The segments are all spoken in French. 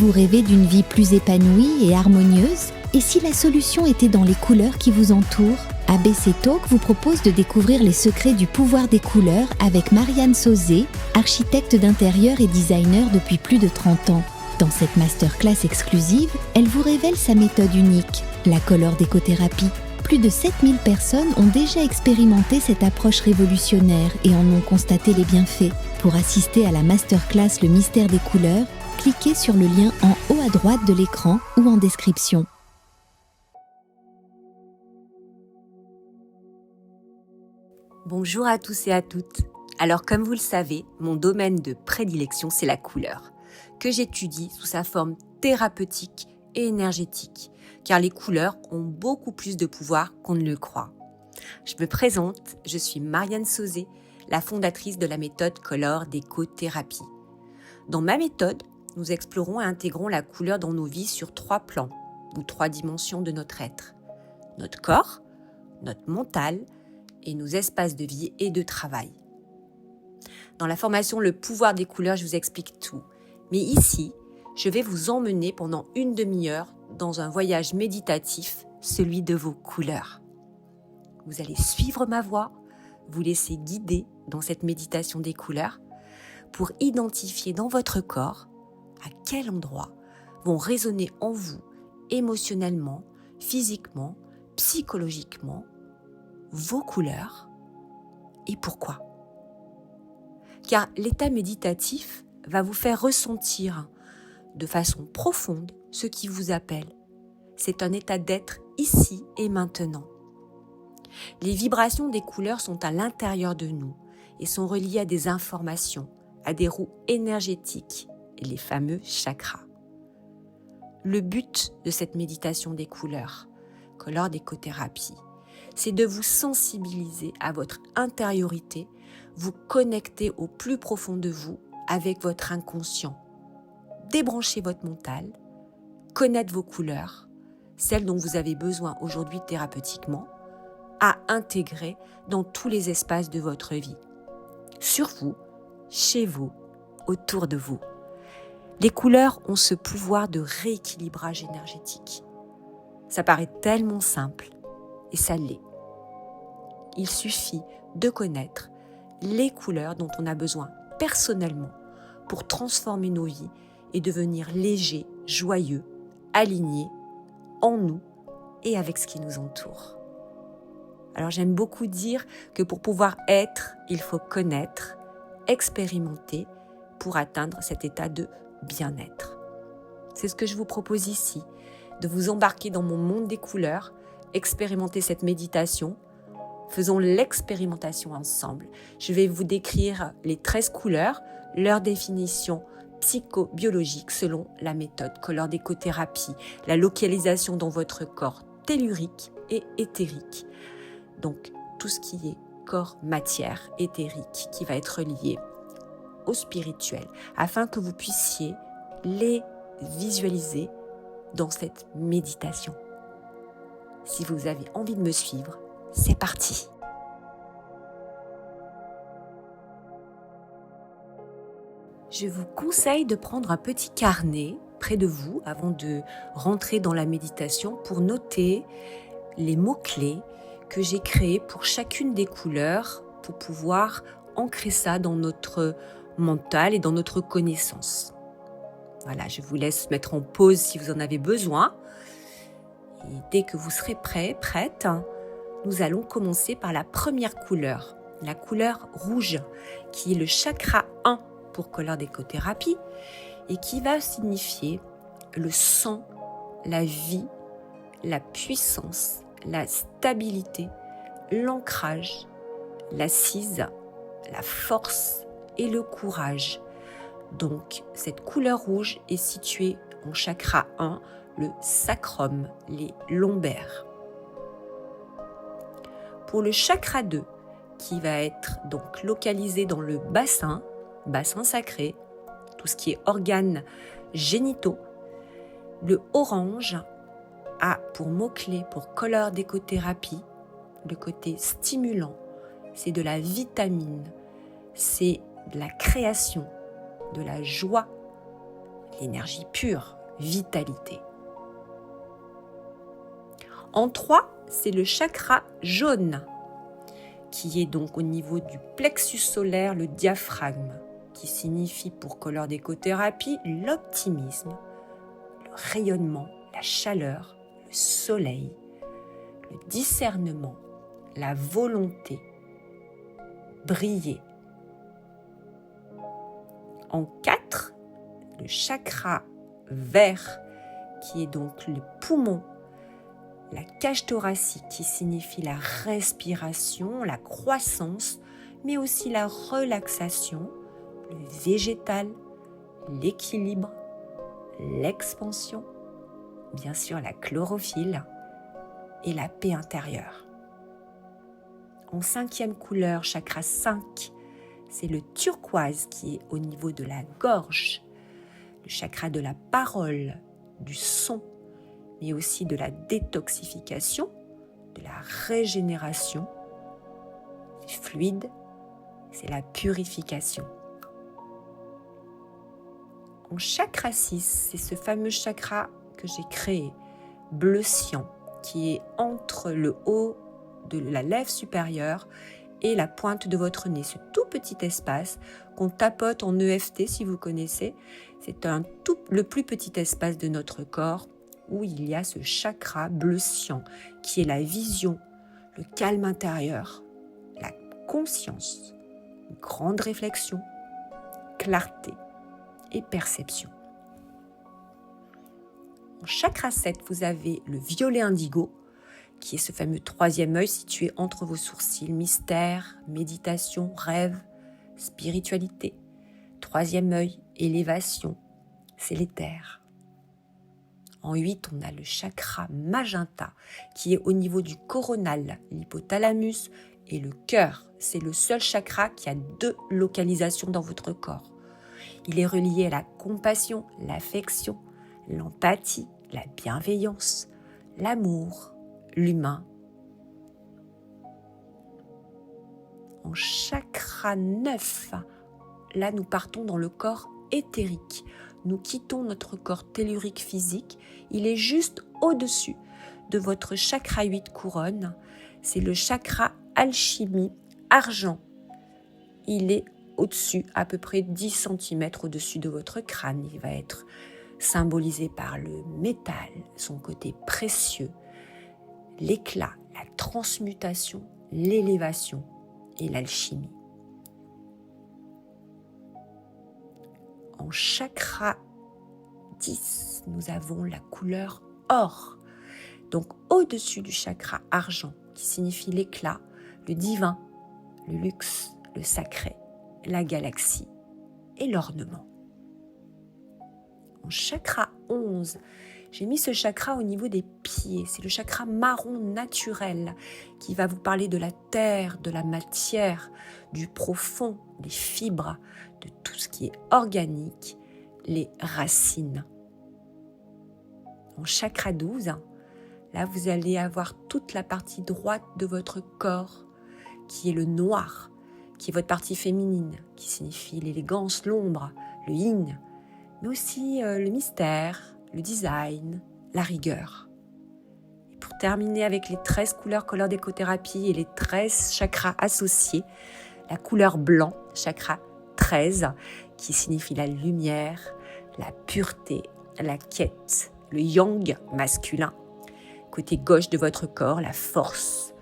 Vous rêvez d'une vie plus épanouie et harmonieuse? Et si la solution était dans les couleurs qui vous entourent? ABC Talk vous propose de découvrir les secrets du pouvoir des couleurs avec Marianne Sauzé, architecte d'intérieur et designer depuis plus de 30 ans. Dans cette masterclass exclusive, elle vous révèle sa méthode unique, la Color Déco-thérapie. Plus de 7000 personnes ont déjà expérimenté cette approche révolutionnaire et en ont constaté les bienfaits. Pour assister à la masterclass Le mystère des couleurs, cliquez sur le lien en haut à droite de l'écran ou en description. Bonjour à tous et à toutes. Alors comme vous le savez, mon domaine de prédilection c'est la couleur, que j'étudie sous sa forme thérapeutique et énergétique, car les couleurs ont beaucoup plus de pouvoir qu'on ne le croit. Je me présente, je suis Marianne Sauzé, la fondatrice de la méthode Color Déco-thérapie. Dans ma méthode, nous explorons et intégrons la couleur dans nos vies sur 3 plans, ou 3 dimensions de notre être. Notre corps, notre mental et nos espaces de vie et de travail. Dans la formation Le pouvoir des couleurs, je vous explique tout. Mais ici, je vais vous emmener pendant une demi-heure dans un voyage méditatif, celui de vos couleurs. Vous allez suivre ma voix, vous laisser guider dans cette méditation des couleurs pour identifier dans votre corps à quel endroit vont résonner en vous émotionnellement, physiquement, psychologiquement, vos couleurs et pourquoi. Car l'état méditatif va vous faire ressentir de façon profonde ce qui vous appelle. C'est un état d'être ici et maintenant. Les vibrations des couleurs sont à l'intérieur de nous et sont reliées à des informations, à des roues énergétiques et les fameux chakras. Le but de cette méditation des couleurs, Color Déco-thérapie, c'est de vous sensibiliser à votre intériorité, vous connecter au plus profond de vous avec votre inconscient, débrancher votre mental, connaître vos couleurs, celles dont vous avez besoin aujourd'hui thérapeutiquement, à intégrer dans tous les espaces de votre vie, sur vous, chez vous, autour de vous. Les couleurs ont ce pouvoir de rééquilibrage énergétique. Ça paraît tellement simple. Et ça l'est. Il suffit de connaître les couleurs dont on a besoin personnellement pour transformer nos vies et devenir légers, joyeux, alignés en nous et avec ce qui nous entoure. Alors j'aime beaucoup dire que pour pouvoir être, il faut connaître, expérimenter pour atteindre cet état de bien-être. C'est ce que je vous propose ici, de vous embarquer dans mon monde des couleurs, expérimenter cette méditation. Faisons l'expérimentation ensemble. Je vais vous décrire les 13 couleurs, leur définition psychobiologique selon la méthode Color Déco-thérapie, la localisation dans votre corps tellurique et éthérique. Donc tout ce qui est corps, matière, éthérique, qui va être lié au spirituel, afin que vous puissiez les visualiser dans cette méditation. Si vous avez envie de me suivre, c'est parti. Je vous conseille de prendre un petit carnet près de vous avant de rentrer dans la méditation pour noter les mots-clés que j'ai créés pour chacune des couleurs pour pouvoir ancrer ça dans notre mental et dans notre connaissance. Voilà, je vous laisse mettre en pause si vous en avez besoin. Et dès que vous serez prête, nous allons commencer par la première couleur, la couleur rouge, qui est le chakra 1 pour Color Déco-thérapie et qui va signifier le sang, la vie, la puissance, la stabilité, l'ancrage, l'assise, la force et le courage. Donc, cette couleur rouge est située en chakra 1, le sacrum, les lombaires. Pour le chakra 2, qui va être donc localisé dans le bassin sacré, tout ce qui est organes génitaux, le orange a pour mot-clé pour Color Déco-thérapie le côté stimulant, c'est de la vitamine, c'est de la création, de la joie, l'énergie pure, vitalité. En 3, c'est le chakra jaune, qui est donc au niveau du plexus solaire, le diaphragme, qui signifie pour Color Déco Thérapie l'optimisme, le rayonnement, la chaleur, le soleil, le discernement, la volonté, briller. En 4, le chakra vert, qui est donc le poumon, la cage thoracique qui signifie la respiration, la croissance, mais aussi la relaxation, le végétal, l'équilibre, l'expansion, bien sûr la chlorophylle et la paix intérieure. En 5e couleur, chakra 5, c'est le turquoise qui est au niveau de la gorge, le chakra de la parole, du son, mais aussi de la détoxification, de la régénération. C'est fluide, c'est la purification. En chakra 6, c'est ce fameux chakra que j'ai créé, bleu cyan, qui est entre le haut de la lèvre supérieure et la pointe de votre nez. Ce tout petit espace qu'on tapote en EFT si vous connaissez, c'est le plus petit espace de notre corps où il y a ce chakra bleu cyan qui est la vision, le calme intérieur, la conscience, une grande réflexion, clarté et perception. En chakra 7, vous avez le violet indigo qui est ce fameux 3e œil situé entre vos sourcils, mystère, méditation, rêve, spiritualité. 3e œil, élévation, c'est l'éther. En 8, on a le chakra magenta qui est au niveau du coronal, l'hypothalamus et le cœur. C'est le seul chakra qui a 2 localisations dans votre corps. Il est relié à la compassion, l'affection, l'empathie, la bienveillance, l'amour, l'humain. En chakra 9, là nous partons dans le corps éthérique. Nous quittons notre corps tellurique physique. Il est juste au-dessus de votre chakra 8 couronne. C'est le chakra alchimie argent. Il est au-dessus, à peu près 10 cm au-dessus de votre crâne. Il va être symbolisé par le métal, son côté précieux, l'éclat, la transmutation, l'élévation et l'alchimie. En chakra 10, nous avons la couleur or. Donc au-dessus du chakra argent, qui signifie l'éclat, le divin, le luxe, le sacré, la galaxie et l'ornement. En chakra 11, j'ai mis ce chakra au niveau des pieds. C'est le chakra marron naturel qui va vous parler de la terre, de la matière, du profond, des fibres, de tout ce qui est organique, les racines. En chakra 12, là vous allez avoir toute la partie droite de votre corps qui est le noir, qui est votre partie féminine, qui signifie l'élégance, l'ombre, le yin, mais aussi le mystère, le design, la rigueur. Et pour terminer avec les 13 couleurs Color Déco Thérapie et les 13 chakras associés, la couleur blanc, chakra 13, qui signifie la lumière, la pureté, la quête, le yang masculin. Côté gauche de votre corps, la force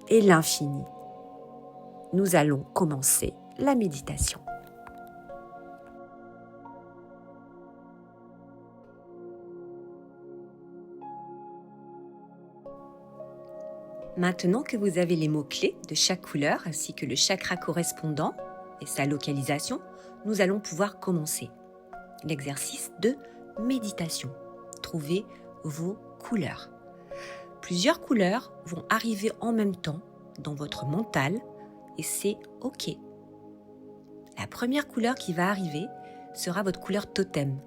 et l'infini. Nous allons commencer la méditation. Maintenant que vous avez les mots-clés de chaque couleur ainsi que le chakra correspondant et sa localisation, nous allons pouvoir commencer l'exercice de méditation. Trouvez vos couleurs. Plusieurs couleurs vont arriver en même temps dans votre mental et c'est OK. La première couleur qui va arriver sera votre couleur totem.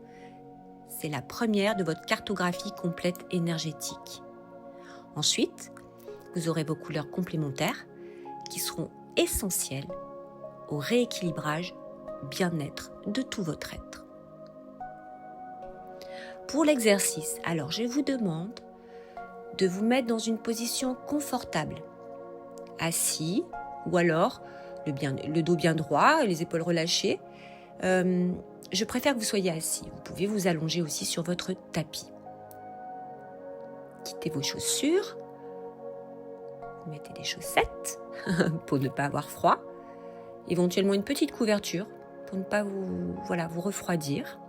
C'est la première de votre cartographie complète énergétique. Ensuite, vous aurez vos couleurs complémentaires qui seront essentielles au rééquilibrage, bien-être de tout votre être. Pour l'exercice, alors je vous demande de vous mettre dans une position confortable, assis ou alors le dos bien droit, les épaules relâchées. Je préfère que vous soyez assis. Vous pouvez vous allonger aussi sur votre tapis. Quittez vos chaussures, mettez des chaussettes pour ne pas avoir froid, éventuellement une petite couverture pour ne pas vous refroidir.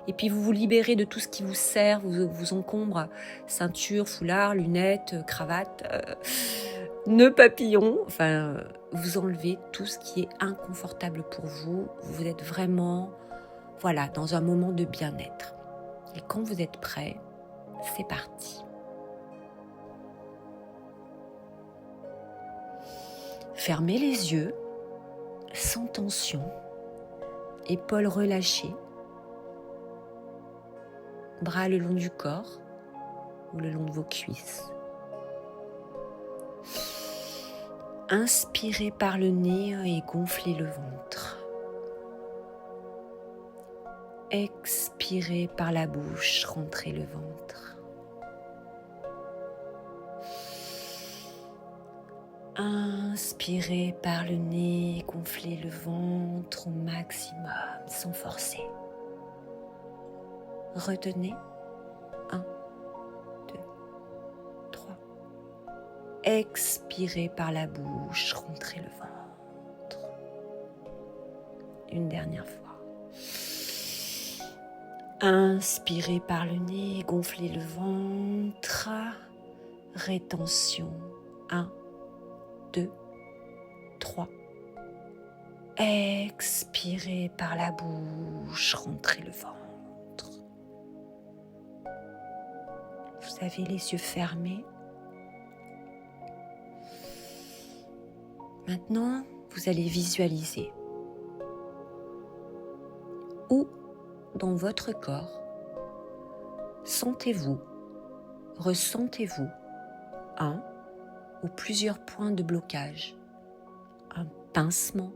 Et puis vous vous libérez de tout ce qui vous sert, vous encombre, ceinture, foulard, lunettes, cravate, nœud papillon. Enfin, vous enlevez tout ce qui est inconfortable pour vous. Vous êtes vraiment, dans un moment de bien-être. Et quand vous êtes prêt, c'est parti. Fermez les yeux, sans tension, épaules relâchées. Bras le long du corps ou le long de vos cuisses. Inspirez par le nez et gonflez le ventre. Expirez par la bouche, rentrez le ventre. Inspirez par le nez, gonflez le ventre au maximum, sans forcer. Retenez. 1, 2, 3. Expirez par la bouche, rentrez le ventre. Une dernière fois. Inspirez par le nez, gonflez le ventre. Rétention. 1, 2, 3. Expirez par la bouche, rentrez le ventre. Vous avez les yeux fermés. Maintenant, vous allez visualiser où dans votre corps ressentez-vous un ou plusieurs points de blocage, un pincement,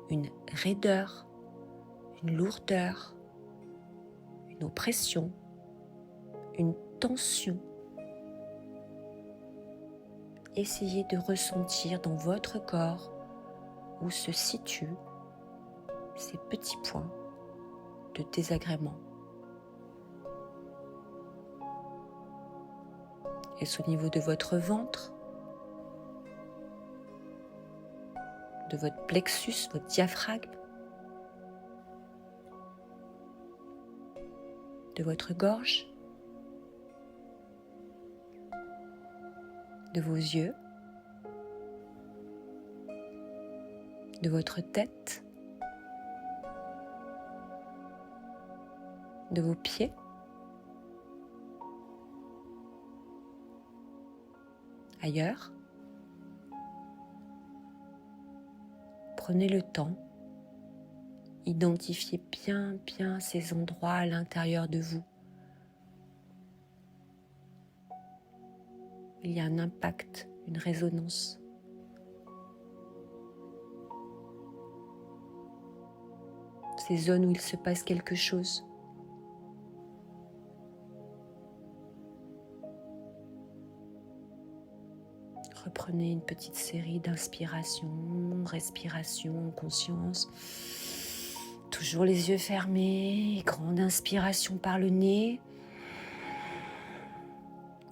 une raideur, une lourdeur, une oppression, une tension. Essayez de ressentir dans votre corps où se situent ces petits points de désagrément. Est-ce au niveau de votre ventre, de votre plexus, votre diaphragme, de votre gorge, de vos yeux, de votre tête, de vos pieds, ailleurs. Prenez le temps, identifiez bien ces endroits à l'intérieur de vous. Il y a un impact, une résonance. Ces zones où il se passe quelque chose. Reprenez une petite série d'inspirations, respirations en conscience. Toujours les yeux fermés, grande inspiration par le nez.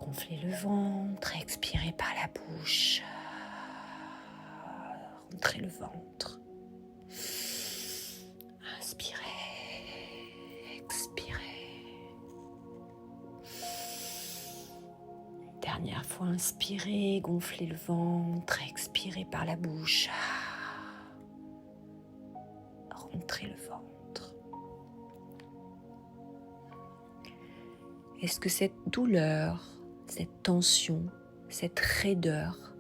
Gonflez le ventre, expirez par la bouche. Rentrez le ventre. Inspirez, expirez. Une dernière fois, inspirez, gonflez le ventre, expirez par la bouche. Rentrez le ventre. Est-ce que cette douleur, cette tension, cette raideur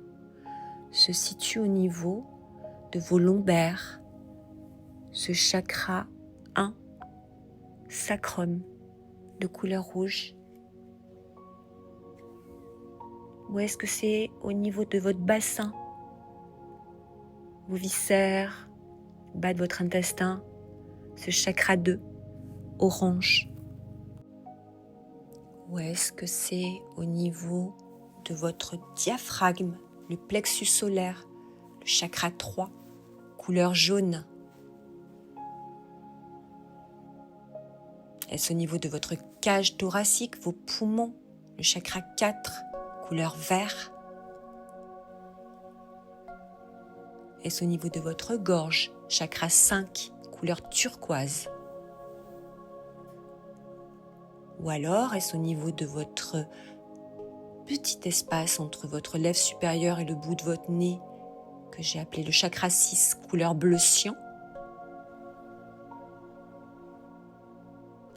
se situe au niveau de vos lombaires, ce chakra 1, sacrum, de couleur rouge? Ou est-ce que c'est au niveau de votre bassin, vos viscères, bas de votre intestin, ce chakra 2, orange? Ou est-ce que c'est au niveau de votre diaphragme, le plexus solaire, le chakra 3, couleur jaune? Est-ce au niveau de votre cage thoracique, vos poumons, le chakra 4, couleur vert? Est-ce au niveau de votre gorge, chakra 5, couleur turquoise? Ou alors, est-ce au niveau de votre petit espace entre votre lèvre supérieure et le bout de votre nez, que j'ai appelé le chakra 6, couleur bleu cyan?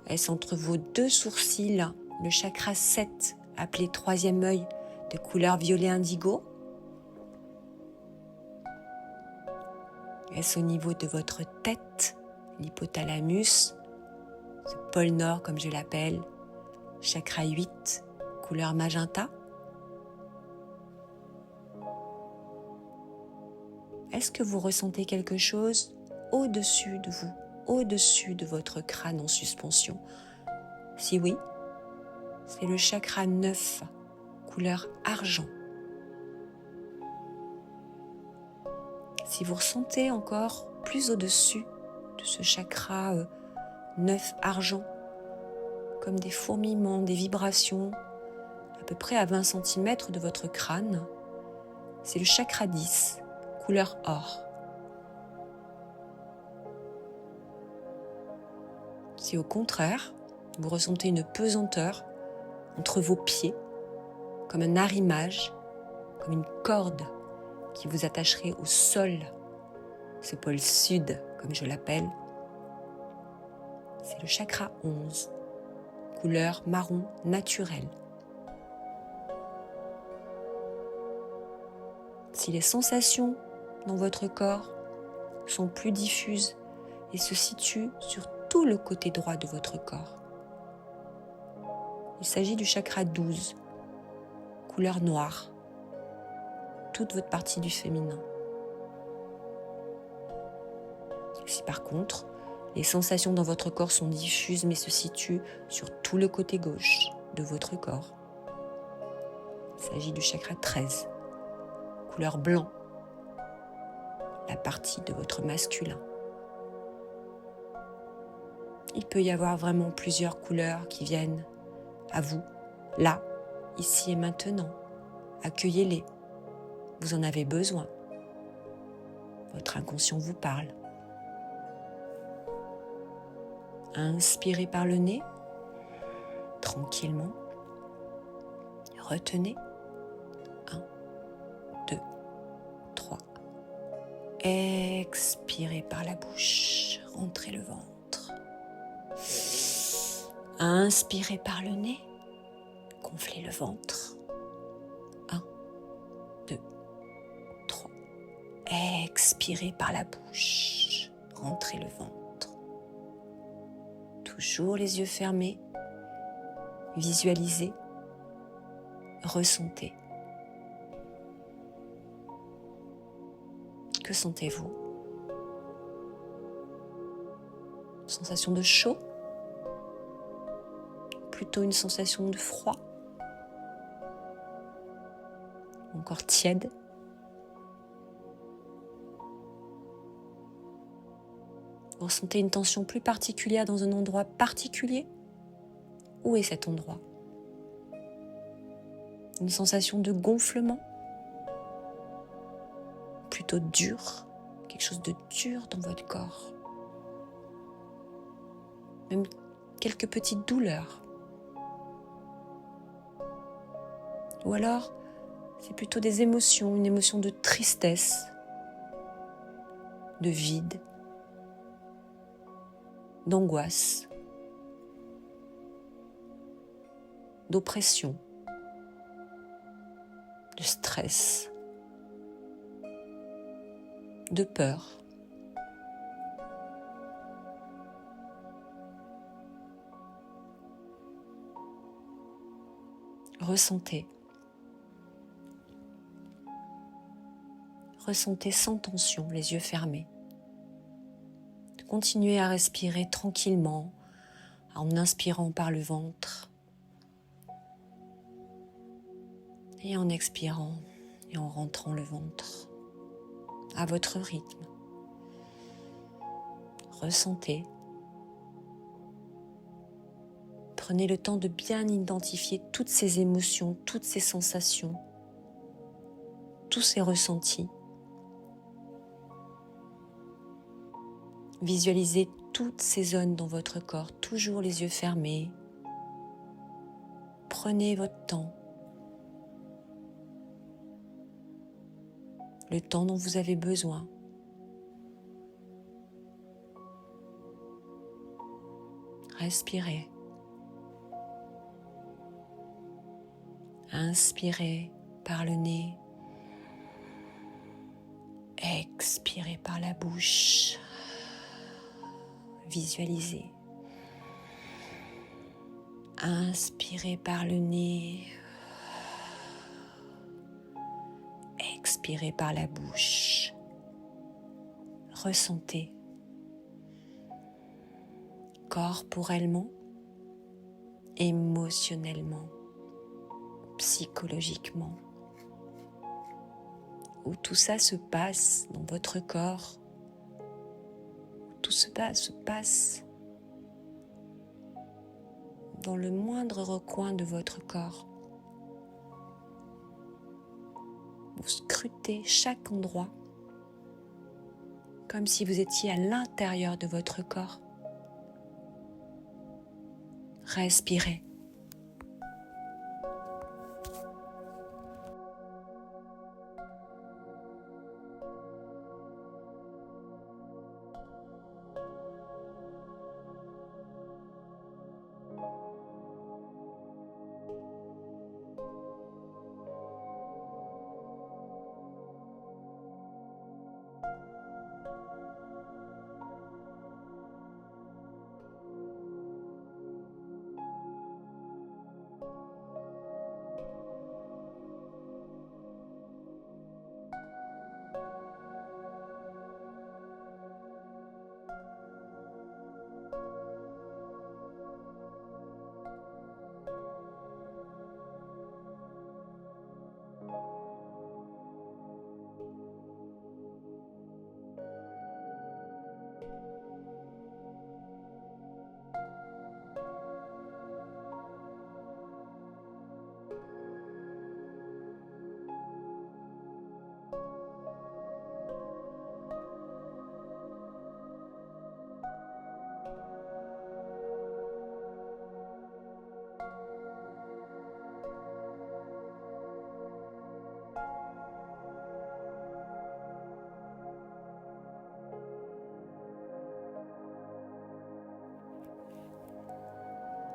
Est-ce entre vos deux sourcils, le chakra 7, appelé troisième œil, de couleur violet indigo? Est-ce au niveau de votre tête, l'hypothalamus, ce pôle nord comme je l'appelle, chakra 8, couleur magenta? Est-ce que vous ressentez quelque chose au-dessus de vous, au-dessus de votre crâne en suspension? Si oui, c'est le chakra 9, couleur argent. Si vous ressentez encore plus au-dessus de ce chakra 9 argent, comme des fourmillements, des vibrations, à peu près à 20 cm de votre crâne, c'est le chakra 10, couleur or. Si au contraire, vous ressentez une pesanteur entre vos pieds, comme un arrimage, comme une corde qui vous attacherait au sol, ce pôle sud, comme je l'appelle, c'est le chakra 11, couleur marron naturel. Si les sensations dans votre corps sont plus diffuses et se situent sur tout le côté droit de votre corps, il s'agit du chakra 12, couleur noire, toute votre partie du féminin. Si par contre, les sensations dans votre corps sont diffuses mais se situent sur tout le côté gauche de votre corps, il s'agit du chakra 13, couleur blanc, la partie de votre masculin. Il peut y avoir vraiment plusieurs couleurs qui viennent à vous, là, ici et maintenant. Accueillez-les. Vous en avez besoin. Votre inconscient vous parle. Inspirez par le nez, tranquillement. Retenez. 1, 2, 3. Expirez par la bouche. Rentrez le ventre. Inspirez par le nez. Gonflez le ventre. 1, 2, 3. Expirez par la bouche. Rentrez le ventre. Toujours les yeux fermés. Visualisez. Ressentez. Que sentez-vous? Sensation de chaud? Plutôt une sensation de froid? Encore tiède? Vous ressentez une tension plus particulière dans un endroit particulier? Où est cet endroit? Une sensation de gonflement? Plutôt dur? Quelque chose de dur dans votre corps? Même quelques petites douleurs? Ou alors, c'est plutôt des émotions, une émotion de tristesse, de vide, d'angoisse, d'oppression, de stress, de peur. Ressentez. Ressentez sans tension, les yeux fermés. Continuez à respirer tranquillement en inspirant par le ventre Et en expirant et en rentrant le ventre à votre rythme, ressentez. Prenez le temps de bien identifier toutes ces émotions, toutes ces sensations, tous ces ressentis. Visualisez toutes ces zones dans votre corps, toujours les yeux fermés. Prenez votre temps. Le temps dont vous avez besoin. Respirez. Inspirez par le nez. Expirez par la bouche. Visualisez. Inspirez par le nez. Expirez par la bouche. Ressentez. Corporellement, émotionnellement, psychologiquement. Où tout ça se passe dans votre corps. Tout cela se passe dans le moindre recoin de votre corps. Vous scrutez chaque endroit comme si vous étiez à l'intérieur de votre corps. Respirez.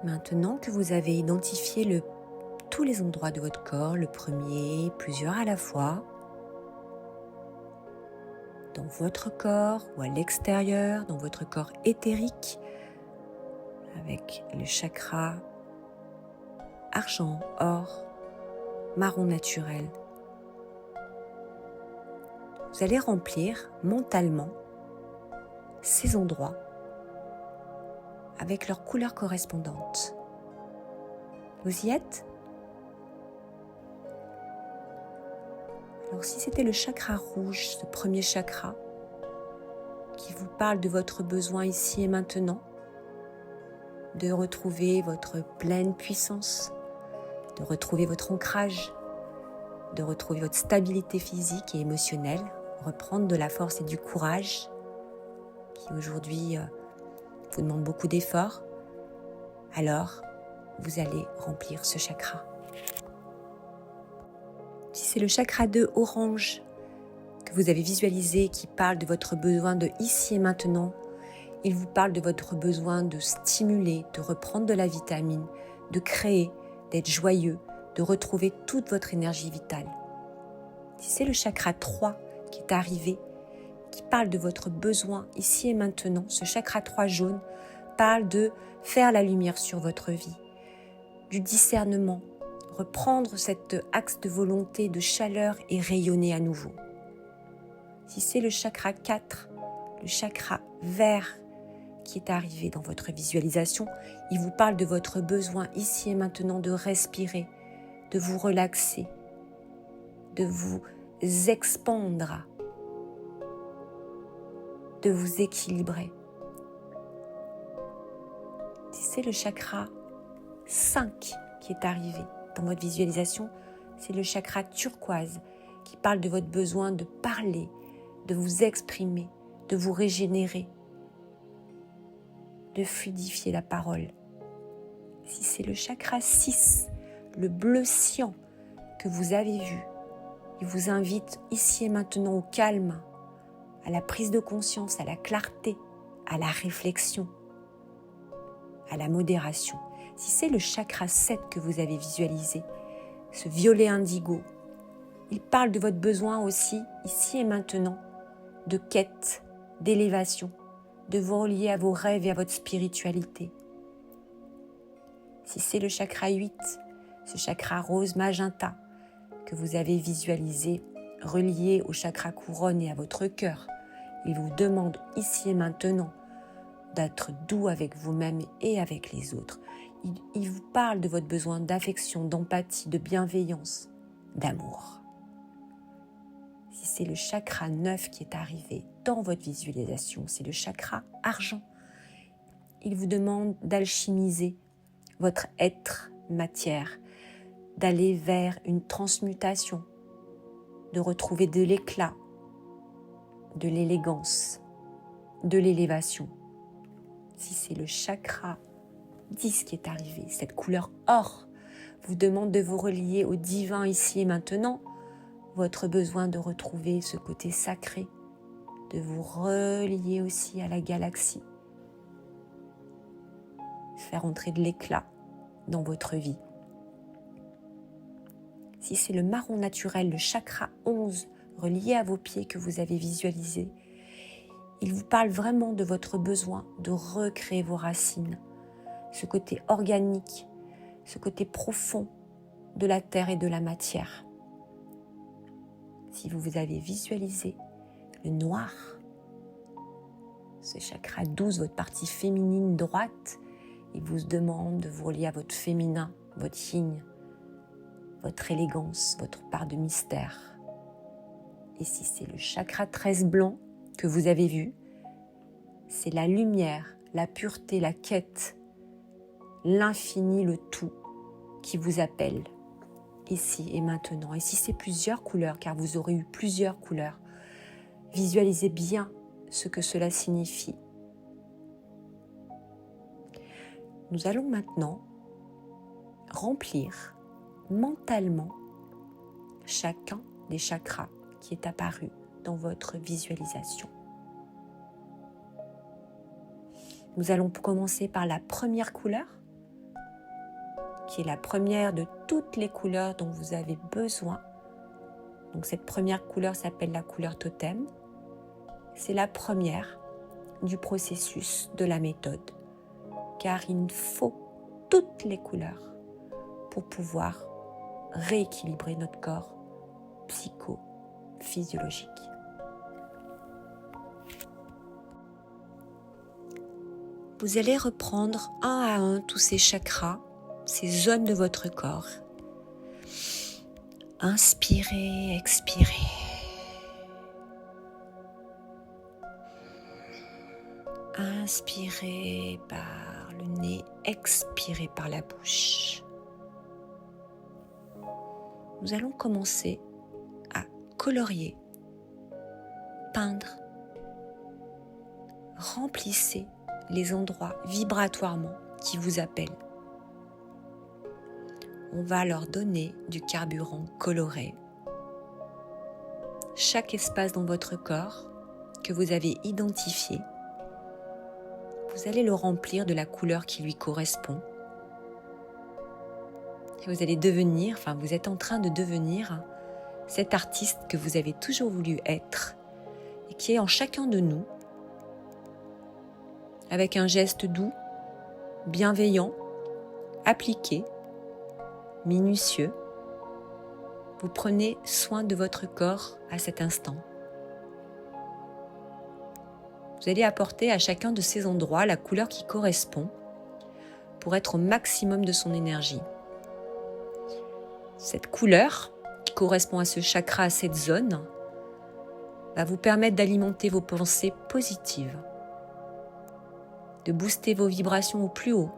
Maintenant que vous avez identifié tous les endroits de votre corps, le premier, plusieurs à la fois, dans votre corps ou à l'extérieur, dans votre corps éthérique, avec le chakra argent, or, marron naturel, vous allez remplir mentalement ces endroits avec leurs couleurs correspondantes. Vous y êtes ? Alors si c'était le chakra rouge, ce premier chakra, qui vous parle de votre besoin ici et maintenant, de retrouver votre pleine puissance, de retrouver votre ancrage, de retrouver votre stabilité physique et émotionnelle, reprendre de la force et du courage, qui aujourd'hui vous demande beaucoup d'efforts, alors vous allez remplir ce chakra. Si c'est le chakra 2 orange que vous avez visualisé, qui parle de votre besoin de ici et maintenant, il vous parle de votre besoin de stimuler, de reprendre de la vitamine, de créer, d'être joyeux, de retrouver toute votre énergie vitale. Si c'est le chakra 3 qui est arrivé, qui parle de votre besoin ici et maintenant, ce chakra 3 jaune parle de faire la lumière sur votre vie, du discernement, reprendre cet axe de volonté, de chaleur et rayonner à nouveau. Si c'est le chakra 4, le chakra vert qui est arrivé dans votre visualisation, il vous parle de votre besoin ici et maintenant de respirer, de vous relaxer, de vous expandre, de vous équilibrer. Si c'est le chakra 5 qui est arrivé dans votre visualisation, c'est le chakra turquoise qui parle de votre besoin de parler, de vous exprimer, de vous régénérer, de fluidifier la parole. Si c'est le chakra 6, le bleu cyan que vous avez vu, il vous invite ici et maintenant au calme, à la prise de conscience, à la clarté, à la réflexion, à la modération. Si c'est le chakra 7 que vous avez visualisé, ce violet indigo, il parle de votre besoin aussi, ici et maintenant, de quête, d'élévation, de vous relier à vos rêves et à votre spiritualité. Si c'est le chakra 8, ce chakra rose magenta que vous avez visualisé, relié au chakra couronne et à votre cœur, il vous demande ici et maintenant d'être doux avec vous-même et avec les autres. Il vous parle de votre besoin d'affection, d'empathie, de bienveillance, d'amour. Si c'est le chakra 9 qui est arrivé dans votre visualisation, c'est le chakra argent. Il vous demande d'alchimiser votre être matière, d'aller vers une transmutation, de retrouver de l'éclat, de l'élégance, de l'élévation. Si c'est le chakra 10 qui est arrivé, cette couleur or vous demande de vous relier au divin ici et maintenant, votre besoin de retrouver ce côté sacré, de vous relier aussi à la galaxie, faire entrer de l'éclat dans votre vie. Si c'est le marron naturel, le chakra 11, relié à vos pieds que vous avez visualisé, il vous parle vraiment de votre besoin de recréer vos racines, ce côté organique, ce côté profond de la terre et de la matière. Si vous avez visualisé le noir, ce chakra 12, votre partie féminine droite, il vous demande de vous relier à votre féminin, votre yin, votre élégance, votre part de mystère. Et si c'est le chakra 13 blanc que vous avez vu, c'est la lumière, la pureté, la quête, l'infini, le tout qui vous appelle ici et maintenant. Et si c'est plusieurs couleurs, car vous aurez eu plusieurs couleurs, visualisez bien ce que cela signifie. Nous allons maintenant remplir mentalement chacun des chakras qui est apparu dans votre visualisation. Nous allons commencer par la première couleur, qui est la première de toutes les couleurs dont vous avez besoin. Donc cette première couleur s'appelle la couleur totem. C'est la première du processus de la méthode, car il faut toutes les couleurs pour pouvoir rééquilibrer notre corps psycho-physiologique. Vous allez reprendre un à un tous ces chakras, ces zones de votre corps. Inspirez, expirez. Inspirez par le nez, expirez par la bouche. Nous allons commencer à colorier, peindre. Remplissez les endroits vibratoirement qui vous appellent. On va leur donner du carburant coloré. Chaque espace dans votre corps que vous avez identifié, vous allez le remplir de la couleur qui lui correspond. Et vous allez devenir, vous êtes en train de devenir cet artiste que vous avez toujours voulu être et qui est en chacun de nous, avec un geste doux, bienveillant, appliqué, minutieux. Vous prenez soin de votre corps à cet instant. Vous allez apporter à chacun de ces endroits la couleur qui correspond pour être au maximum de son énergie. Cette couleur correspond à ce chakra, à cette zone, va vous permettre d'alimenter vos pensées positives, de booster vos vibrations au plus haut.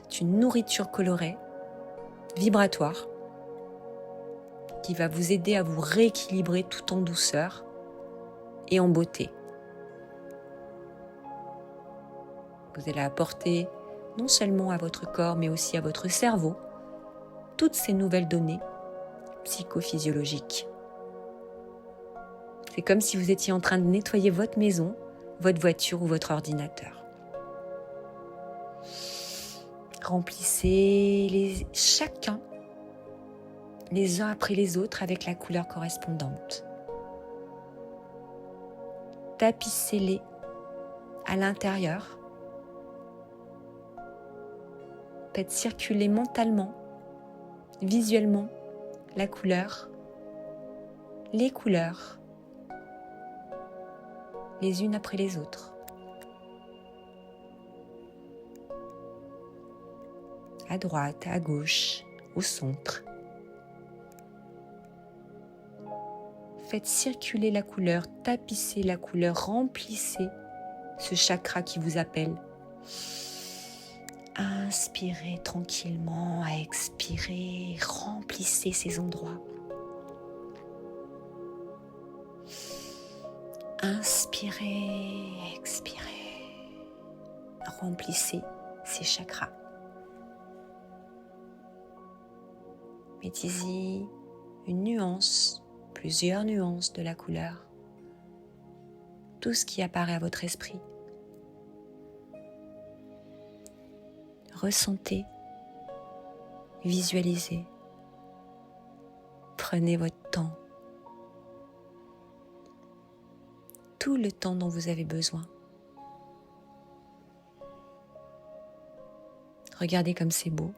C'est une nourriture colorée, vibratoire, qui va vous aider à vous rééquilibrer tout en douceur et en beauté. Vous allez apporter non seulement à votre corps, mais aussi à votre cerveau, toutes ces nouvelles données psychophysiologiques. C'est comme si vous étiez en train de nettoyer votre maison, votre voiture ou votre ordinateur. Remplissez chacun les uns après les autres avec la couleur correspondante. Tapissez-les à l'intérieur. Faites circuler mentalement, visuellement, la couleur, les couleurs, les unes après les autres. À droite, à gauche, au centre. Faites circuler la couleur, tapissez la couleur, remplissez ce chakra qui vous appelle. Inspirez tranquillement, à expirer, remplissez ces endroits. Inspirez, expirez, remplissez ces chakras. Mettez-y une nuance, plusieurs nuances de la couleur, tout ce qui apparaît à votre esprit. Ressentez, visualisez, prenez votre temps, tout le temps dont vous avez besoin. Regardez comme c'est beau.